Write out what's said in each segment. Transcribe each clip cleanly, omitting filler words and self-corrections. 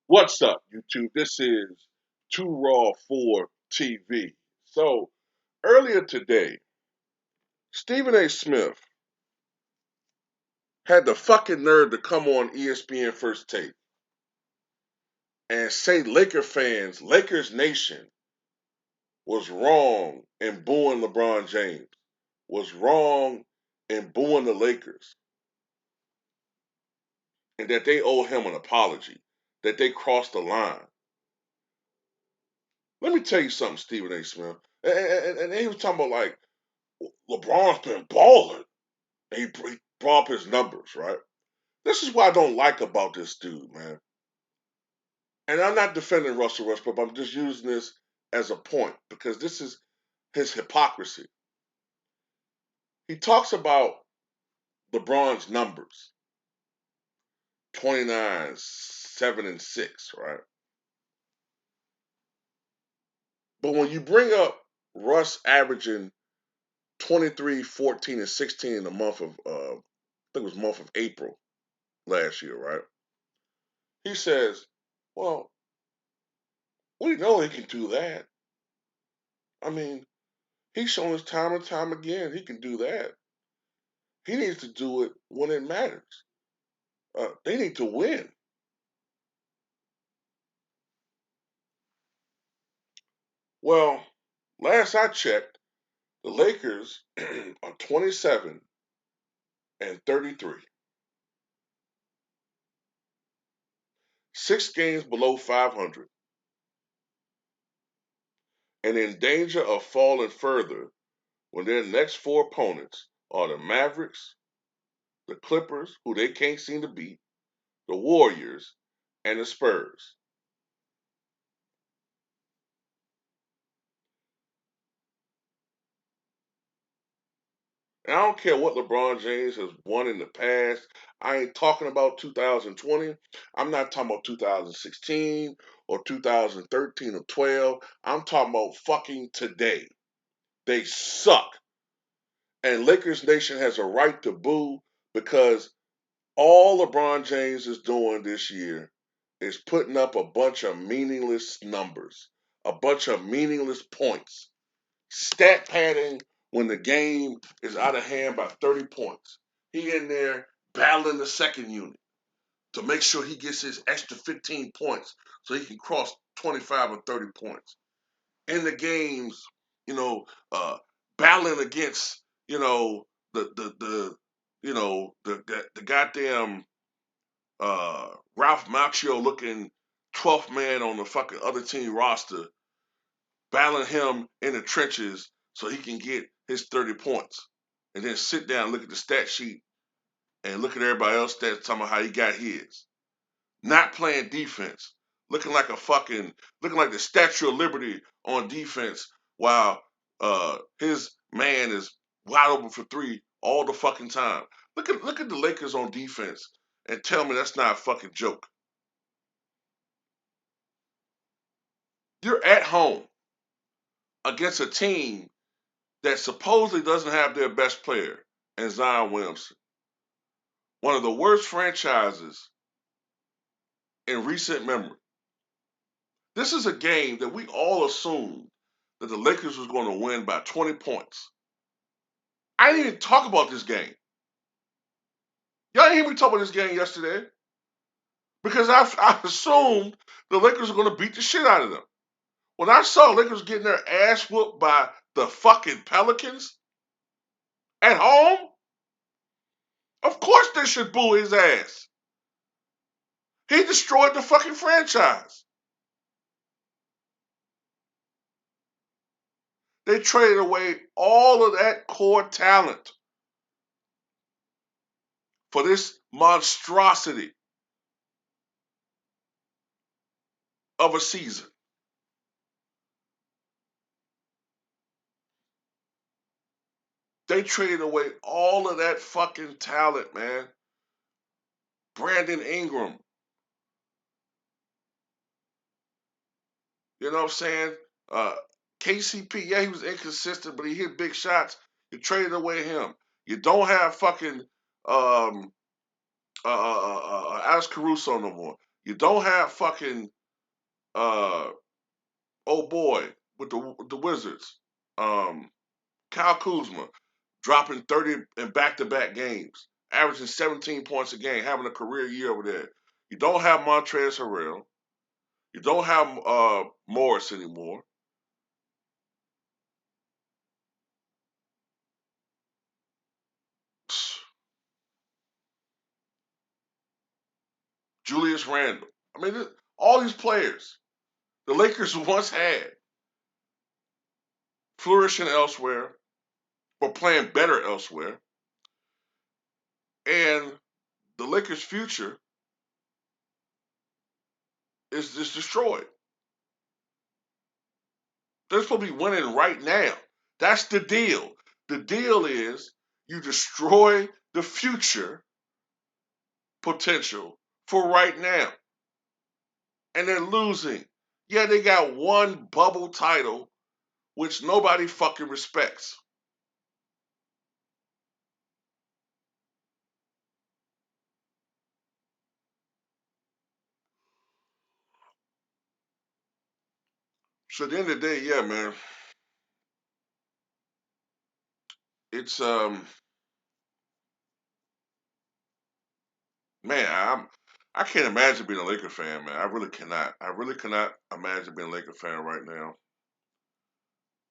What's up, YouTube? This is Too Raw for TV. So, earlier today, Stephen A. Smith had the fucking nerve to come on ESPN First Take and say Laker fans, Lakers Nation, was wrong in booing LeBron James, was wrong in booing the Lakers, and that they owe him an apology, that they crossed the line. Let me tell you something, Stephen A. Smith. And he was talking about like LeBron's been balling. He brought up his numbers, right? This is what I don't like about this dude, man. And I'm not defending Russell Westbrook, but I'm just using this as a point because this is his hypocrisy. He talks about LeBron's numbers 29, 7, and 6, right? But when you bring up Russ averaging 23, 14, and 16 in the month of, I think it was month of April last year, right? He says, well, we know he can do that. I mean, he's shown us time and time again he can do that. He needs to do it when it matters. They need to win. Well, last I checked, the Lakers are 27 and 33, 6 games below 500, and in danger of falling further when their next four opponents are the Mavericks, the Clippers, who they can't seem to beat, the Warriors, and the Spurs. And I don't care what LeBron James has won in the past. I ain't talking about 2020. I'm not talking about 2016 or 2013 or 12. I'm talking about fucking today. They suck. And Lakers Nation has a right to boo because all LeBron James is doing this year is putting up a bunch of meaningless numbers, a bunch of meaningless points, stat padding when the game is out of hand by 30 points. He in there battling the second unit to make sure he gets his extra 15 points so he can cross 25 or 30 points. In the games, you know, battling against, the goddamn Ralph Macchio looking 12th man on the fucking other team roster, battling him in the trenches so he can get his 30 points. And then sit down, look at the stat sheet, and look at everybody else stats talking about how he got his. Not playing defense. Looking like the Statue of Liberty on defense while his man is wide open for three all the fucking time. Look at the Lakers on defense and tell me that's not a fucking joke. You're at home against a team that supposedly doesn't have their best player in Zion Williamson. One of the worst franchises in recent memory. This is a game that we all assumed that the Lakers was going to win by 20 points. I didn't even talk about this game. Y'all didn't hear me talk about this game yesterday because I assumed the Lakers were going to beat the shit out of them. When I saw Lakers getting their ass whooped by the fucking Pelicans at home, of course they should boo his ass. He destroyed the fucking franchise. They traded away all of that core talent for this monstrosity of a season. They traded away all of that fucking talent, man. Brandon Ingram, you know what I'm saying? Uh, KCP, yeah, he was inconsistent, but he hit big shots. You traded away him. You don't have fucking um, Alex Caruso no more. You don't have fucking oh boy with the Wizards, um, Kyle Kuzma dropping 30 in back-to-back games, averaging 17 points a game, having a career year over there. You don't have Montrezl Harrell. You don't have Morris anymore. Julius Randle. I mean, all these players the Lakers once had flourishing elsewhere or playing better elsewhere, and the Lakers' future is just destroyed. They're supposed to be winning right now. That's the deal. The deal is you destroy the future potential for right now. And they're losing. Yeah, they got one bubble title, which nobody fucking respects. So at the end of the day, yeah, man, it's man, I can't imagine being a Laker fan, man. I really cannot. I really cannot imagine being a Laker fan right now.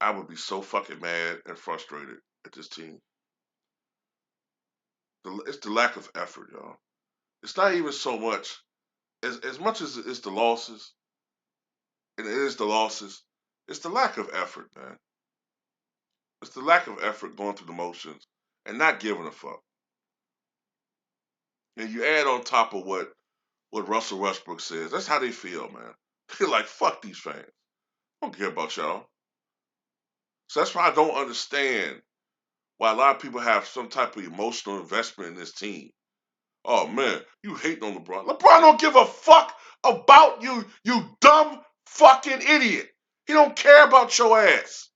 I would be so fucking mad and frustrated at this team. It's the lack of effort, y'all. It's not even so much as it's the losses, and it is the losses. It's the lack of effort, man. It's the lack of effort going through the motions and not giving a fuck. And you add on top of what Russell Westbrook says. That's how they feel, man. They're like, fuck these fans. I don't care about y'all. So that's why I don't understand why a lot of people have some type of emotional investment in this team. Oh man, you hating on LeBron. LeBron don't give a fuck about you, you dumb fucking idiot. He don't care about your ass.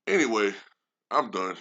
Anyway, I'm done.